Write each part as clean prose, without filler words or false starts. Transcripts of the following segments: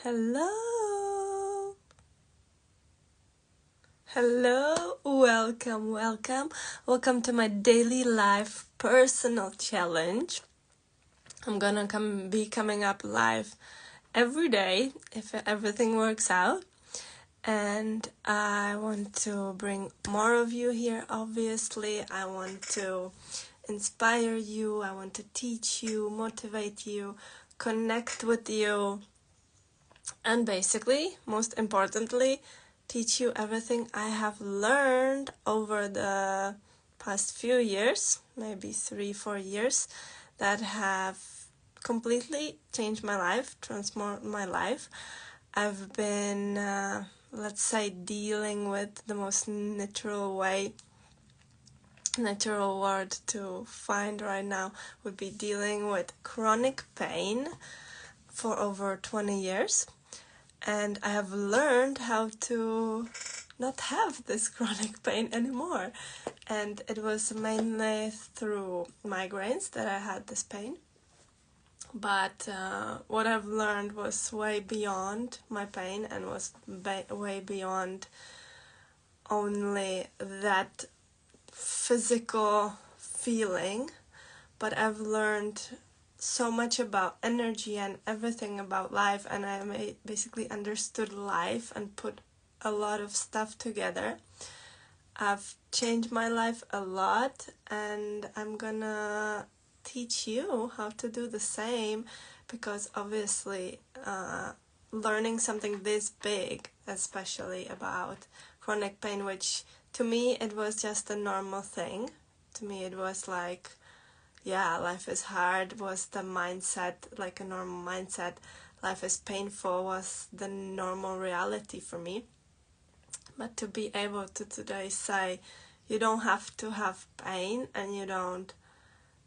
Hello. Hello. Welcome to my daily life personal challenge. I'm gonna be coming up live every day if everything works out. And I want to bring more of you here, obviously. I want to inspire you. I want to teach you, motivate you, connect with you. And basically, most importantly, teach you everything I have learned over the past few years, maybe 3-4 years, that have completely changed my life, transformed my life. I've been, let's say, dealing with the most natural word to find right now would be dealing with chronic pain for over 20 years. And I have learned how to not have this chronic pain anymore. And it was mainly through migraines that I had this pain. But what I've learned was way beyond my pain and was way beyond only that physical feeling. But I've learned so much about energy and everything about life, and I basically understood life and put a lot of stuff together. I've changed my life a lot, and I'm gonna teach you how to do the same, because obviously learning something this big, especially about chronic pain, which to me it was just a normal thing. To me it was like, yeah, life is hard was the mindset, like a normal mindset. Life is painful was the normal reality for me. But to be able to today say, you don't have to have pain and you don't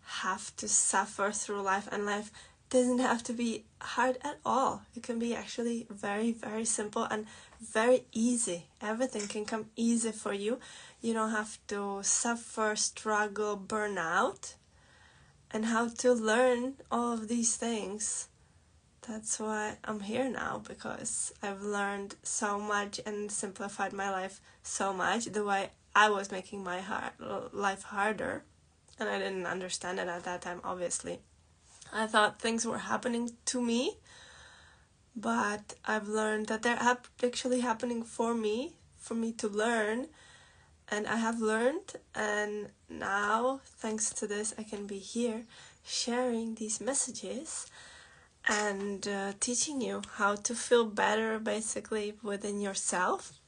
have to suffer through life, and life doesn't have to be hard at all. It can be actually very, very simple and very easy. Everything can come easy for you. You don't have to suffer, struggle, burn out. And how to learn all of these things. That's why I'm here now, because I've learned so much and simplified my life so much, the way I was making my life harder. And I didn't understand it at that time, obviously. I thought things were happening to me, but I've learned that they're actually happening for me to learn. And I have learned, and now, thanks to this, I can be here sharing these messages and teaching you how to feel better, basically, within yourself.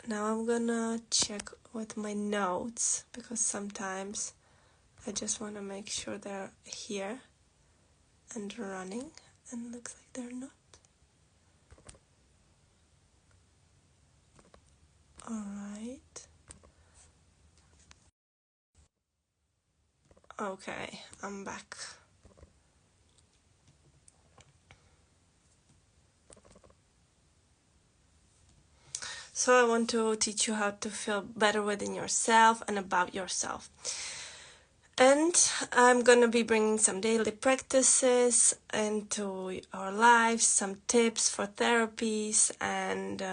Now I'm gonna check with my notes, because sometimes I just want to make sure they're here and running, and looks like they're not. Alright. Okay, I'm back. So I want to teach you how to feel better within yourself and about yourself. And I'm going to be bringing some daily practices into our lives, some tips for therapies, and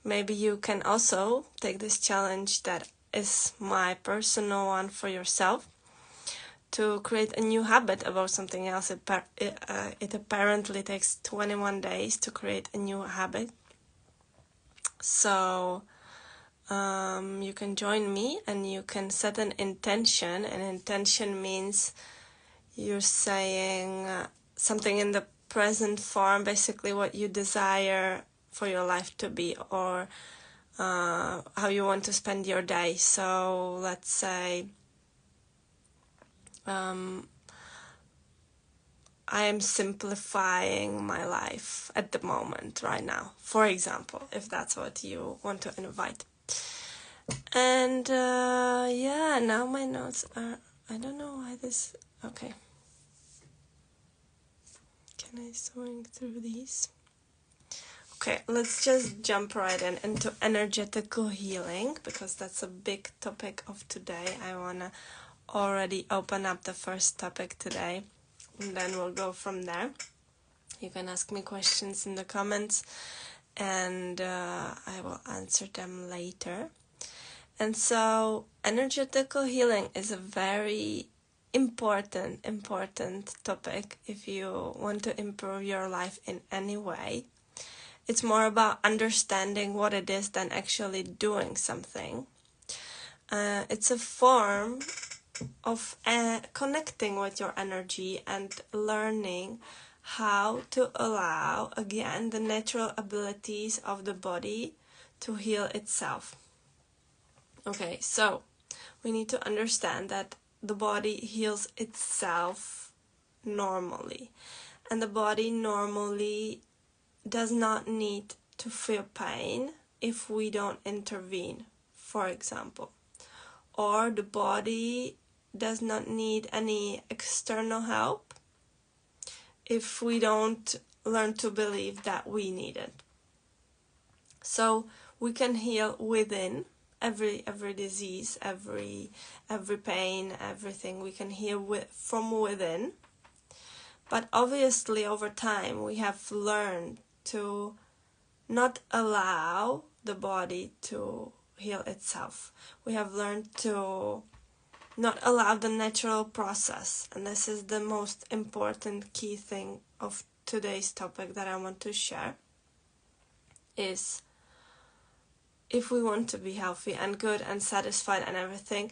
maybe you can also take this challenge that is my personal one for yourself, to create a new habit about something else. It apparently takes 21 days to create a new habit. So you can join me and you can set an intention. An intention means you're saying something in the present form, basically what you desire for your life to be, or how you want to spend your day. So let's say I am simplifying my life at the moment, right now, for example, if that's what you want to invite. And yeah, now my notes are, I don't know why this, okay. Can I swing through these? Okay, let's just jump right into energetical healing, because that's a big topic of today. I want to already open up the first topic today, and then we'll go from there. You can ask me questions in the comments, and I will answer them later. And so energetical healing is a very important topic if you want to improve your life in any way. It's more about understanding what it is than actually doing something. It's a form of connecting with your energy and learning how to allow, again, the natural abilities of the body to heal itself. Okay, so we need to understand that the body heals itself normally, and the body normally does not need to feel pain if we don't intervene, for example. Or the body does not need any external help if we don't learn to believe that we need it. So we can heal within every disease, every pain, everything we can heal from within. But obviously over time we have learned to not allow the body to heal itself. We have learned to not allow the natural process, and this is the most important key thing of today's topic that I want to share, is if we want to be healthy and good and satisfied and everything,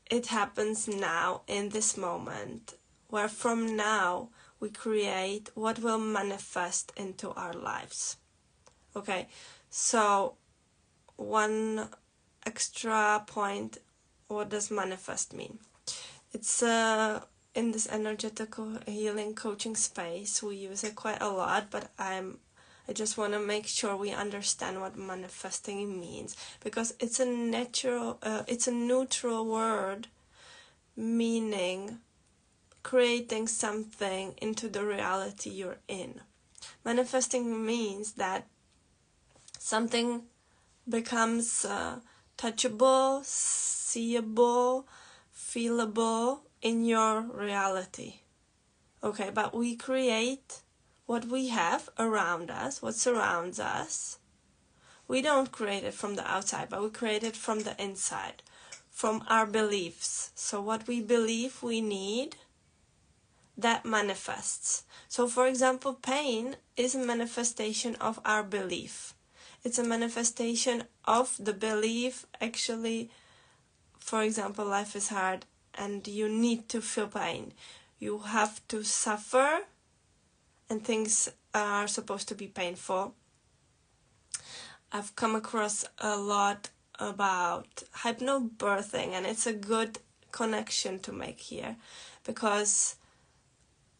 it happens now in this moment, where from now we create what will manifest into our lives. Okay, so one extra point, what does manifest mean? It's in this energetical healing coaching space, we use it quite a lot, but I just want to make sure we understand what manifesting means, because it's a neutral word, meaning creating something into the reality you're in. Manifesting means that something becomes touchable, seeable, feelable in your reality. Okay, but we create what we have around us, what surrounds us. We don't create it from the outside, but we create it from the inside, from our beliefs. So what we believe we need, that manifests. So for example, pain is a manifestation of our belief. It's a manifestation of the belief, actually, for example, life is hard and you need to feel pain. You have to suffer and things are supposed to be painful. I've come across a lot about hypnobirthing, and it's a good connection to make here, because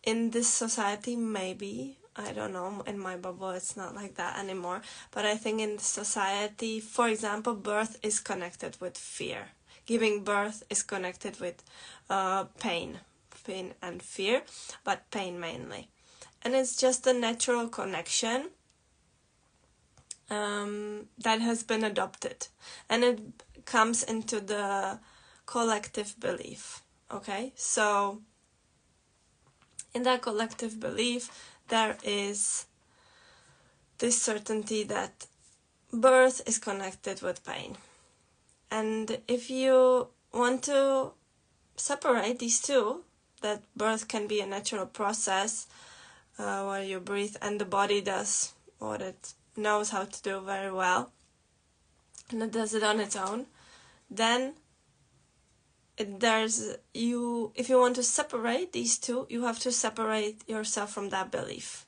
in this society, maybe, I don't know, in my bubble it's not like that anymore, but I think in society, for example, birth is connected with fear. Giving birth is connected with pain and fear, but pain mainly. And it's just a natural connection that has been adopted, and it comes into the collective belief. Okay, so in that collective belief, there is this certainty that birth is connected with pain. And if you want to separate these two, that birth can be a natural process where you breathe and the body does what it knows how to do very well, and it does it on its own, then if you want to separate these two, you have to separate yourself from that belief.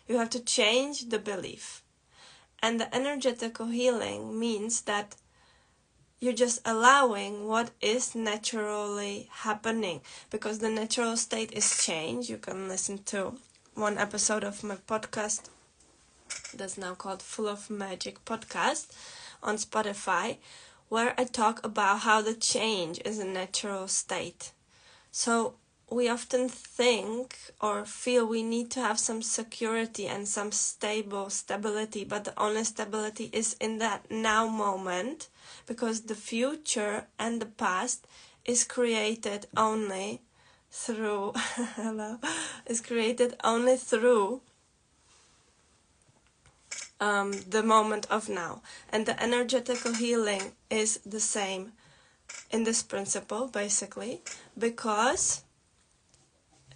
You have to change the belief. And the energetical healing means that you're just allowing what is naturally happening, because the natural state is change. You can listen to one episode of my podcast that's now called Full of Magic podcast on Spotify, where I talk about how the change is a natural state. So we often think or feel we need to have some security and some stability, but the only stability is in that now moment, because the future and the past is created only through the moment of now. And the energetical healing is the same in this principle, basically, because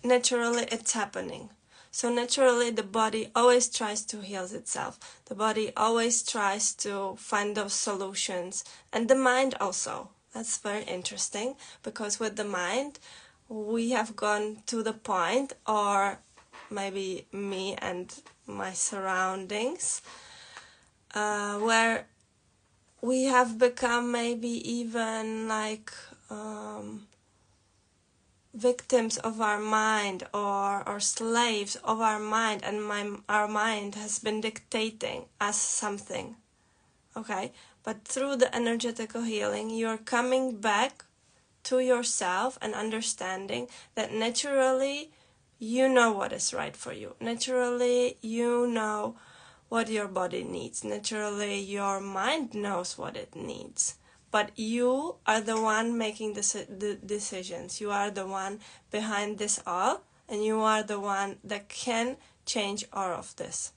naturally it's happening. So naturally the body always tries to heal itself. The body always tries to find those solutions. And the mind also. That's very interesting, because with the mind we have gone to the point, or maybe me and my surroundings, where we have become maybe even like victims of our mind, or slaves of our mind, and our mind has been dictating us something. Okay, but through the energetical healing you're coming back to yourself and understanding that naturally you know what is right for you. Naturally you know what your body needs. Naturally your mind knows what it needs. But you are the one making the decisions. You are the one behind this all, and you are the one that can change all of this.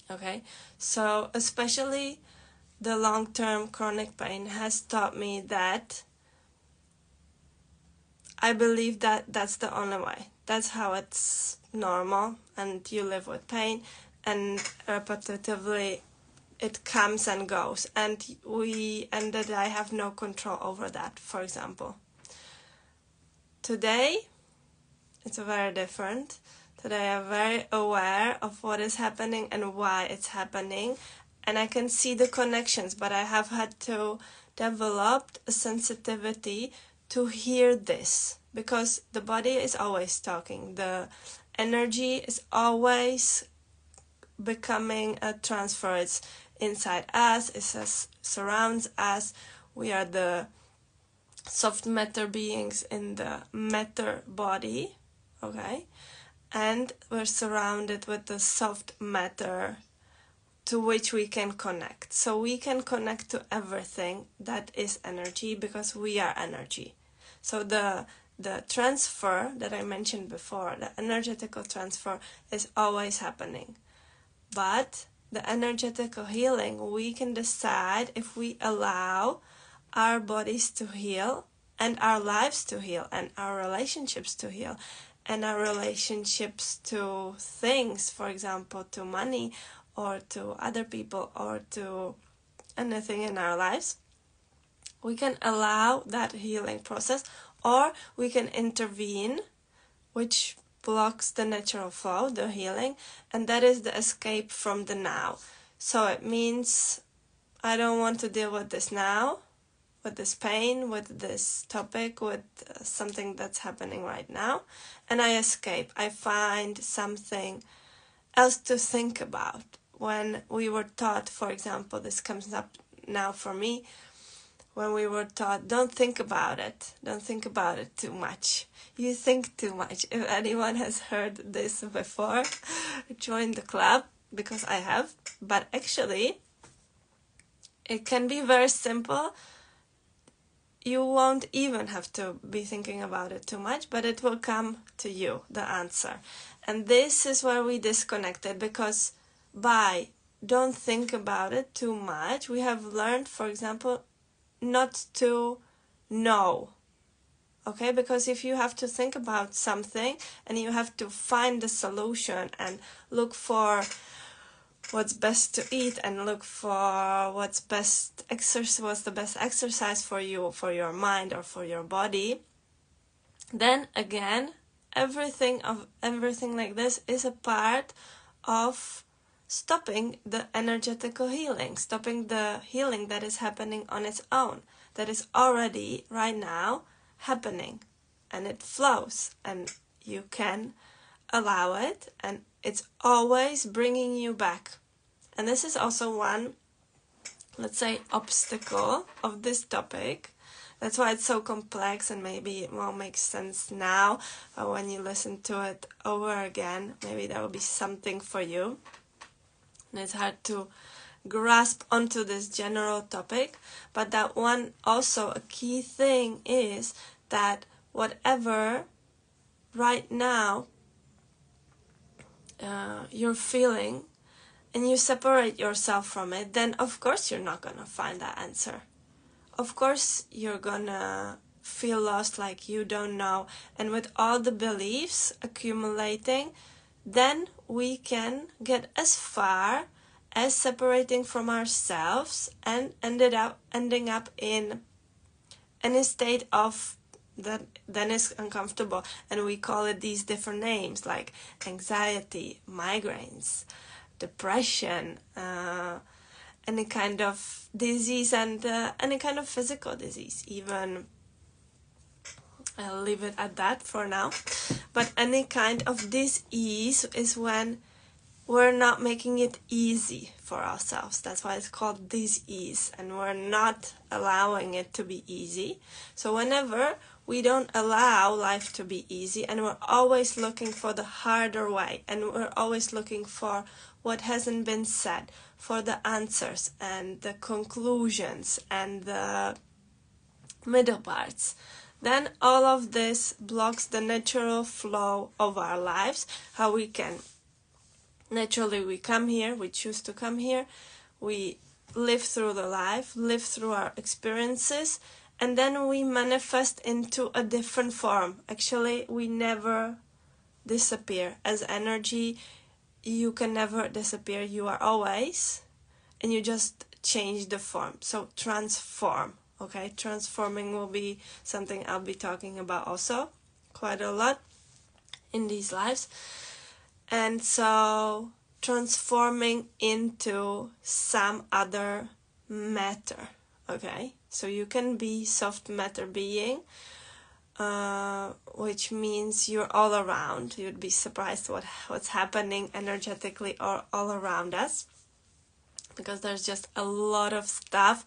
Okay, so especially the long-term chronic pain has taught me that I believe that that's the only way. That's how it's normal, and you live with pain, and repetitively it comes and goes, and that I have no control over that. For example, today it's very different. Today I'm very aware of what is happening and why it's happening, and I can see the connections, but I have had to develop a sensitivity to hear this, because the body is always talking. The energy is always becoming a transfer. It's inside us, it surrounds us. We are the soft matter beings in the matter body, okay? And we're surrounded with the soft matter to which we can connect. So we can connect to everything that is energy, because we are energy. So the transfer that I mentioned before, the energetical transfer, is always happening. But the energetical healing, we can decide if we allow our bodies to heal, and our lives to heal, and our relationships to heal, and our relationships to things, for example, to money, or to other people, or to anything in our lives. We can allow that healing process, or we can intervene, which blocks the natural flow, the healing, and that is the escape from the now. So it means I don't want to deal with this now, with this pain, with this topic, with something that's happening right now, and I escape. I find something else to think about. When we were taught, for example, this comes up now for me, when we were taught, don't think about it too much. You think too much. If anyone has heard this before, join the club, because I have. But actually, it can be very simple. You won't even have to be thinking about it too much, but it will come to you, the answer. And this is where we disconnected, because by don't think about it too much, we have learned, for example, not to know. Okay, because if you have to think about something and you have to find the solution and look for what's best to eat, and look for what's the best exercise for you, for your mind or for your body, then again everything like this is a part of stopping the energetical healing, stopping the healing that is happening on its own, that is already right now happening, and it flows, and you can allow it, and it's always bringing you back. And this is also one, let's say, obstacle of this topic. That's why it's so complex, and maybe it won't make sense now, but when you listen to it over again, maybe there will be something for you. And it's hard to grasp onto this general topic, but that one also, a key thing is that whatever right now you're feeling, and you separate yourself from it, then of course you're not gonna find that answer. Of course you're gonna feel lost, like you don't know. And with all the beliefs accumulating, then we can get as far as separating from ourselves and ending up in a state of that then is uncomfortable, and we call it these different names like anxiety, migraines, depression, any kind of disease, and any kind of physical disease even. I'll leave it at that for now. But any kind of dis-ease is when we're not making it easy for ourselves. That's why it's called dis-ease, and we're not allowing it to be easy. So whenever we don't allow life to be easy, and we're always looking for the harder way, and we're always looking for what hasn't been said, for the answers and the conclusions and the middle parts, then all of this blocks the natural flow of our lives. How we can naturally, we come here, we choose to come here, we live through the life, live through our experiences, and then we manifest into a different form. Actually, we never disappear. As energy, you can never disappear. You are always, and you just change the form. So transform. Okay, transforming will be something I'll be talking about also quite a lot in these lives. And so transforming into some other matter. Okay, so you can be soft matter being, which means you're all around. You'd be surprised what's happening energetically all around us, because there's just a lot of stuff,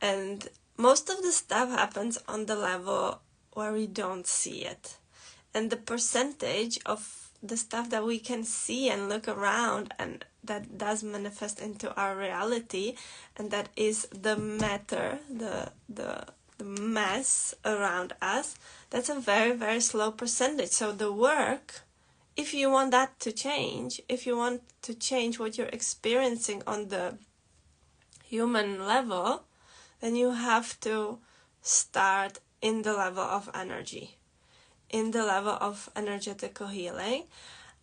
and most of the stuff happens on the level where we don't see it. And the percentage of the stuff that we can see and look around and that does manifest into our reality, and that is the matter, the mass around us, that's a very, very slow percentage. So the work, if you want that to change, if you want to change what you're experiencing on the human level, then you have to start in the level of energy, in the level of energetical healing.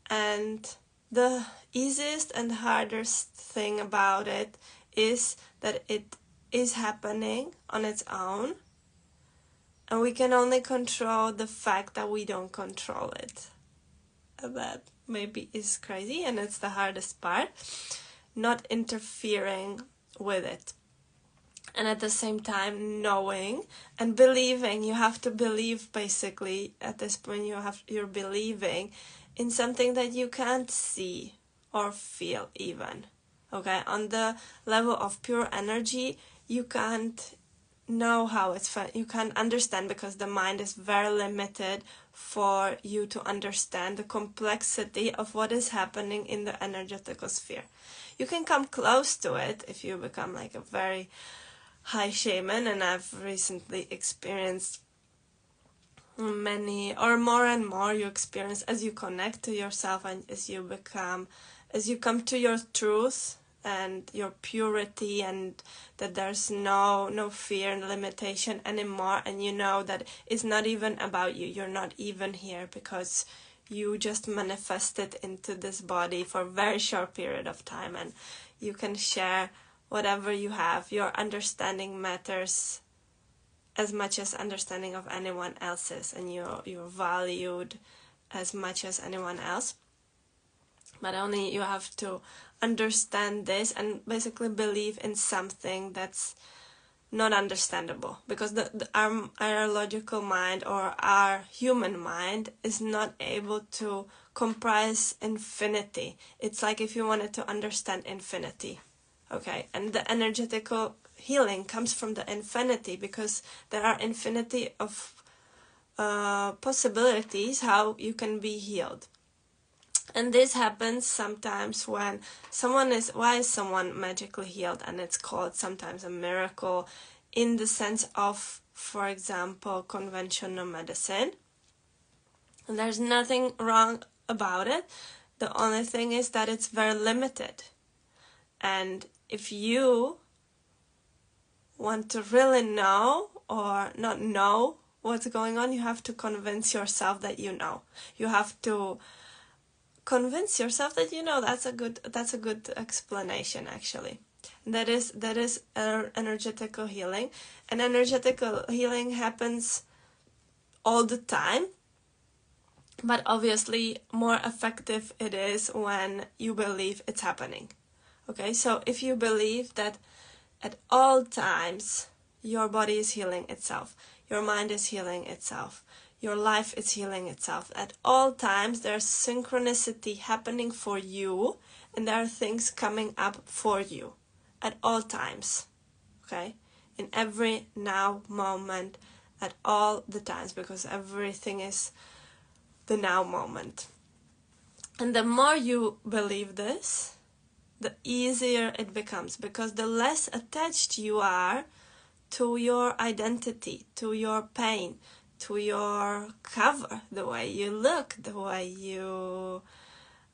And the easiest and hardest thing about it is that it is happening on its own, and we can only control the fact that we don't control it. That maybe is crazy, and it's the hardest part, not interfering with it. And at the same time knowing and believing. You have to believe, basically at this point you're believing in something that you can't see or feel even. Okay, on the level of pure energy, you can't know how it's fun. You can't understand, because the mind is very limited for you to understand the complexity of what is happening in the energetical sphere. You can come close to it if you become like a very high shaman, and I've recently experienced many, or more and more you experience as you connect to yourself, and as you come to your truth and your purity, and that there's no fear and limitation anymore, and you know that it's not even about you. You're not even here because you just manifested into this body for a very short period of time, and you can share whatever you have. Your understanding matters as much as understanding of anyone else's, and you're valued as much as anyone else. But only you have to understand this and basically believe in something that's not understandable, because our logical mind or our human mind is not able to comprise infinity. It's like if you wanted to understand infinity. Okay, and the energetical healing comes from the infinity, because there are infinity of possibilities how you can be healed. And this happens sometimes when why is someone magically healed? And it's called sometimes a miracle in the sense of, for example, conventional medicine. And there's nothing wrong about it. The only thing is that it's very limited. And if you want to really know or not know what's going on, you have to convince yourself that you know. You have to convince yourself that you know. That's a good explanation, actually. That is energetical healing. And energetical healing happens all the time, but obviously more effective it is when you believe it's happening. Okay, so if you believe that at all times your body is healing itself, your mind is healing itself, your life is healing itself, at all times there's synchronicity happening for you, and there are things coming up for you at all times. Okay, in every now moment, at all the times, because everything is the now moment. And the more you believe this, the easier it becomes, because the less attached you are to your identity, to your pain, to your cover, the way you look, the way you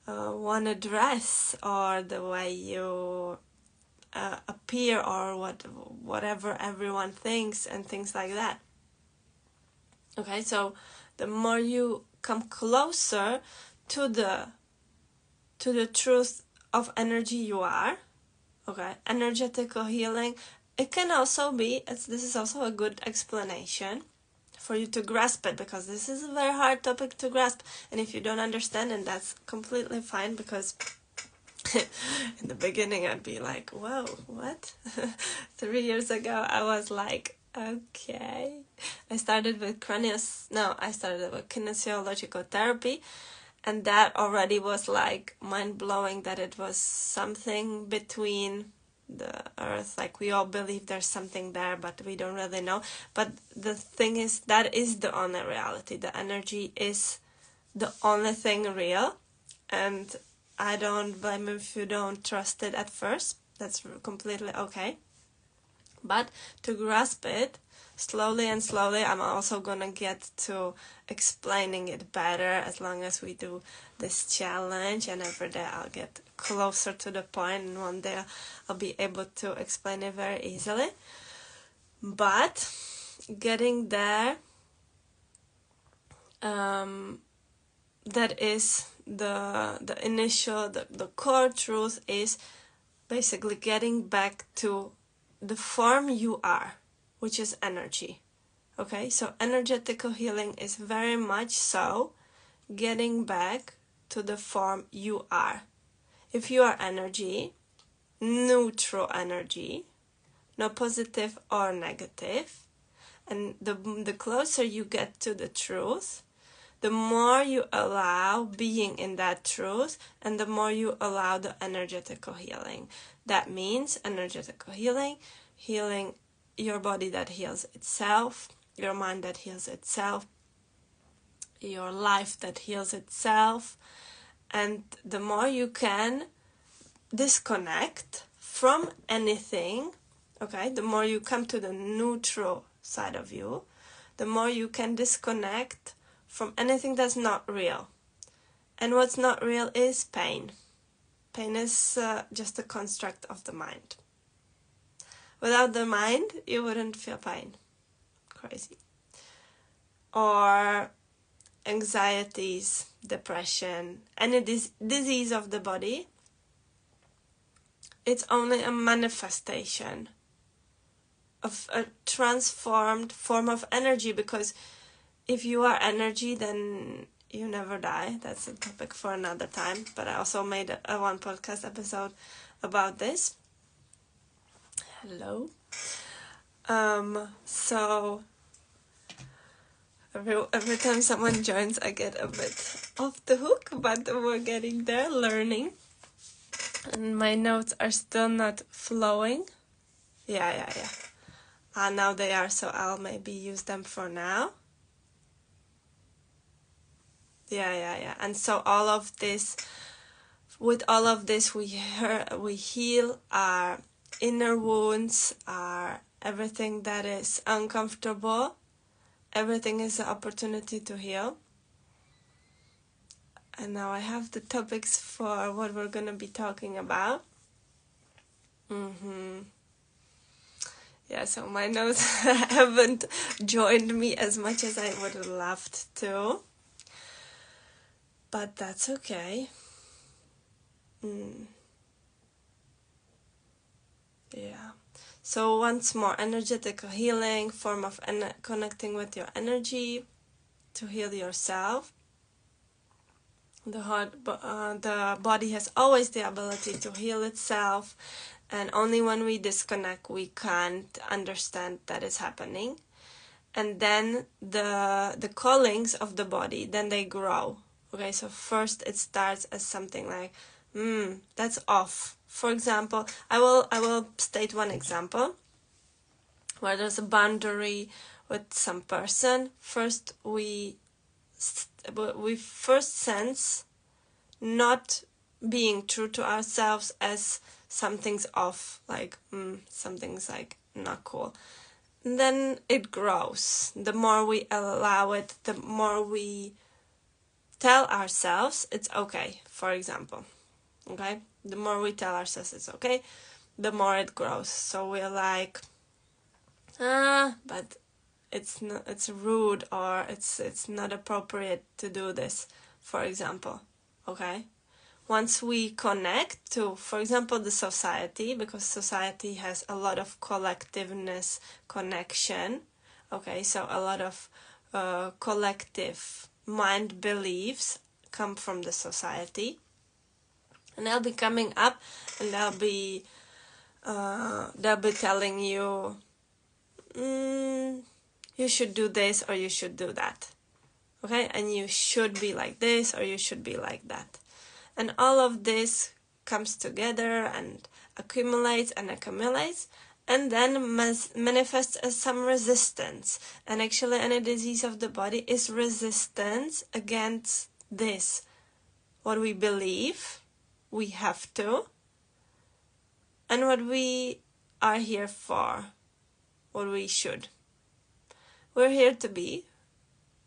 want to dress, or the way you appear, or whatever everyone thinks, and things like that. Okay, so the more you come closer to the truth of energy you are, okay, energetical healing, it can also be, this is also a good explanation for you to grasp it, because this is a very hard topic to grasp, and if you don't understand it, that's completely fine, because in the beginning I'd be like, whoa, what? 3 years ago I was like, okay. I started with kinesiological therapy, and that already was like mind-blowing, that it was something between the earth. Like, we all believe there's something there, but we don't really know. But the thing is, that is the only reality. The energy is the only thing real, and I don't blame you if you don't trust it at first. That's completely okay. But to grasp it, slowly and slowly, I'm also gonna get to explaining it better as long as we do this challenge, and every day I'll get closer to the point, and one day I'll be able to explain it very easily. But getting there, that is the initial, the core truth is basically getting back to the form you are, which is energy. Okay, so energetical healing is very much so getting back to the form you are. If you are energy, neutral energy, no positive or negative, and the closer you get to the truth, the more you allow being in that truth, and the more you allow the energetical healing. That means energetical healing your body that heals itself, your mind that heals itself, your life that heals itself. And the more you can disconnect from anything, okay, the more you come to the neutral side of you, the more you can disconnect from anything that's not real. And what's not real is pain. Pain is just a construct of the mind. Without the mind, you wouldn't feel pain. Crazy. Or anxieties, depression, any disease of the body, it's only a manifestation of a transformed form of energy, because if you are energy, then you never die. That's a topic for another time, but I also made a one podcast episode about this. Hello. So every time someone joins, I get a bit off the hook, but we're getting there, learning. And my notes are still not flowing. Yeah. Now they are, so I'll maybe use them for now. Yeah. And so with all of this, we heal our inner wounds, our everything that is uncomfortable. Everything is an opportunity to heal. And now I have the topics for what we're going to be talking about. Yeah, so my notes haven't joined me as much as I would have loved to. But that's okay. Yeah. So once more, energetical healing, form of connecting with your energy to heal yourself. The body has always the ability to heal itself, and only when we disconnect we can't understand that it's happening. And then the callings of the body, then they grow. Okay, so first it starts as something like, that's off. For example, I will state one example where there's a boundary with some person. First we first sense not being true to ourselves as something's off, like something's like not cool. And then it grows. The more we allow it, the more we tell ourselves it's okay, for example. Okay? The more we tell ourselves it's okay, the more it grows. So we're like, but it's not, it's rude, or it's not appropriate to do this, for example. Okay? Once we connect to, for example, the society, because society has a lot of collectiveness connection, okay, so a lot of collective mind beliefs come from the society, and they'll be coming up, and they'll be telling you, you should do this or you should do that, okay, and you should be like this or you should be like that. And all of this comes together and accumulates, and then manifests as some resistance. And actually any disease of the body is resistance against this. What we believe we have to, and what we are here for, what we should. We're here to be,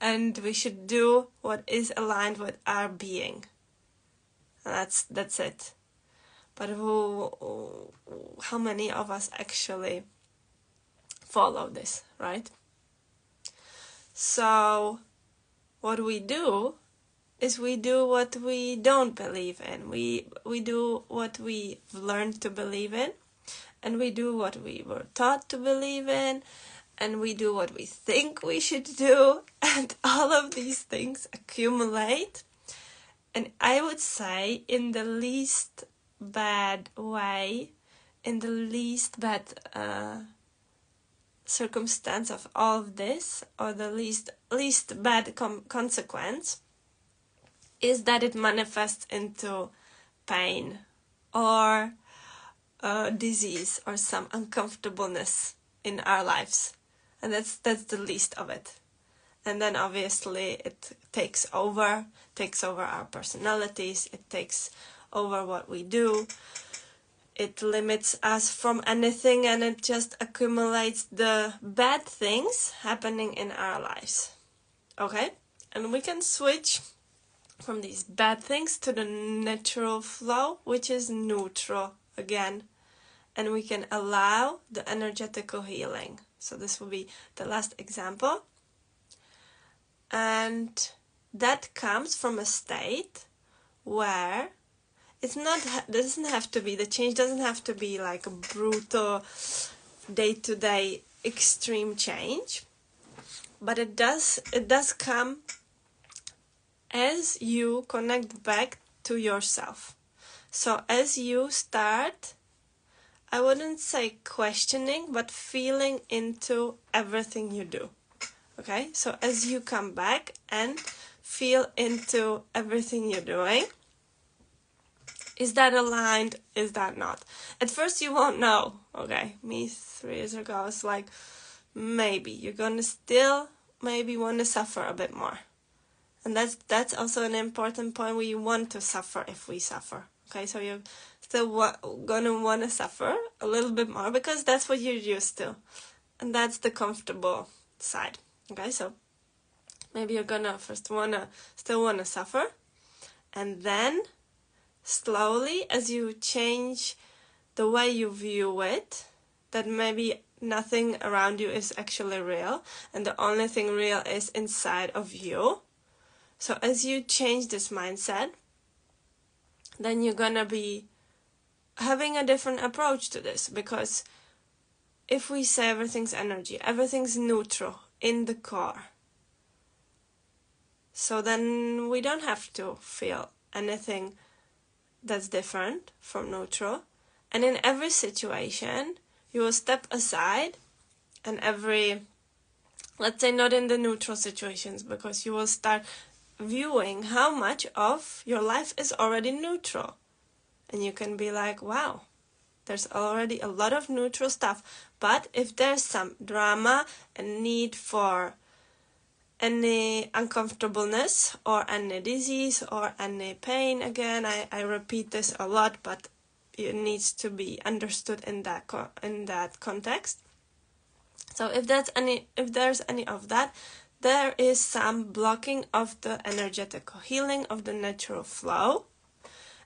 and we should do what is aligned with our being. That's it. But how many of us actually follow this, right? So what we do is we do what we don't believe in. We do what we've learned to believe in, and we do what we were taught to believe in, and we do what we think we should do, and all of these things accumulate. And I would say in the least bad way, in the least bad circumstance of all of this, or the least bad consequence, is that it manifests into pain or disease or some uncomfortableness in our lives. And that's the least of it. And then obviously it takes over our personalities, it takes over what we do, it limits us from anything, and it just accumulates the bad things happening in our lives. Okay? And we can switch from these bad things to the natural flow, which is neutral again. And we can allow the energetical healing. So this will be the last example. And that comes from a state where it's not, doesn't have to be, the change doesn't have to be like a brutal day-to-day extreme change, but it does come as you connect back to yourself. So as you start, I wouldn't say questioning, but feeling into everything you do. Okay, so as you come back and feel into everything you're doing, is that aligned? Is that not? At first you won't know. Okay, me 3 years ago, I was like, maybe you're gonna still maybe want to suffer a bit more. And that's also an important point. We want to suffer if we suffer. Okay, so you're still gonna want to suffer a little bit more because that's what you're used to. And that's the comfortable side. Okay, so maybe you're gonna first still wanna suffer, and then slowly, as you change the way you view it, that maybe nothing around you is actually real, and the only thing real is inside of you. So as you change this mindset, then you're gonna be having a different approach to this, because if we say everything's energy, everything's neutral in the core, so then we don't have to feel anything that's different from neutral. And in every situation, you will step aside, and let's say not in the neutral situations, because you will start viewing how much of your life is already neutral. And you can be like, wow, there's already a lot of neutral stuff. But if there's some drama and need for any uncomfortableness or any disease or any pain, again, I repeat this a lot, but it needs to be understood in that context. So if there's any of that, there is some blocking of the energetical healing of the natural flow,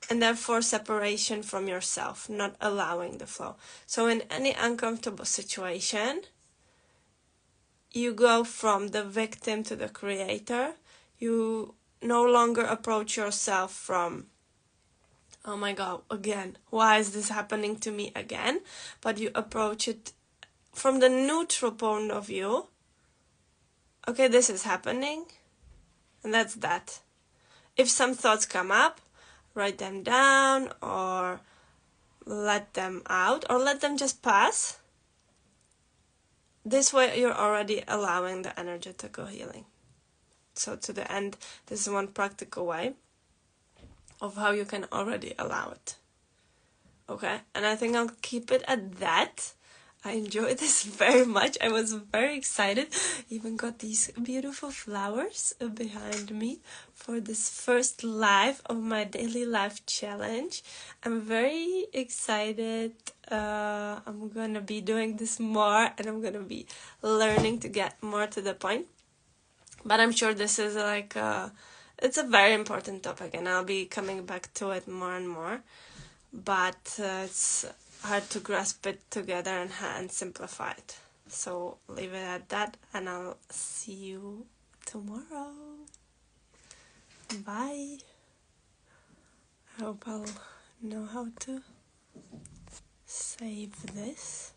and therefore separation from yourself, not allowing the flow. So in any uncomfortable situation, you go from the victim to the creator. You no longer approach yourself from, oh my God, again, why is this happening to me again? But you approach it from the neutral point of view. Okay, this is happening, and that's that. If some thoughts come up, write them down, or let them out, or let them just pass. This way you're already allowing the energetical healing. So to the end, this is one practical way of how you can already allow it. Okay, and I think I'll keep it at that. I enjoyed this very much. I was very excited. Even got these beautiful flowers behind me for this first live of my daily life challenge. I'm very excited. I'm gonna be doing this more, and I'm gonna be learning to get more to the point. But I'm sure this is it's a very important topic, and I'll be coming back to it more and more. But it's hard to grasp it together and simplify it. So leave it at that, and I'll see you tomorrow. Bye. I hope I'll know how to save this.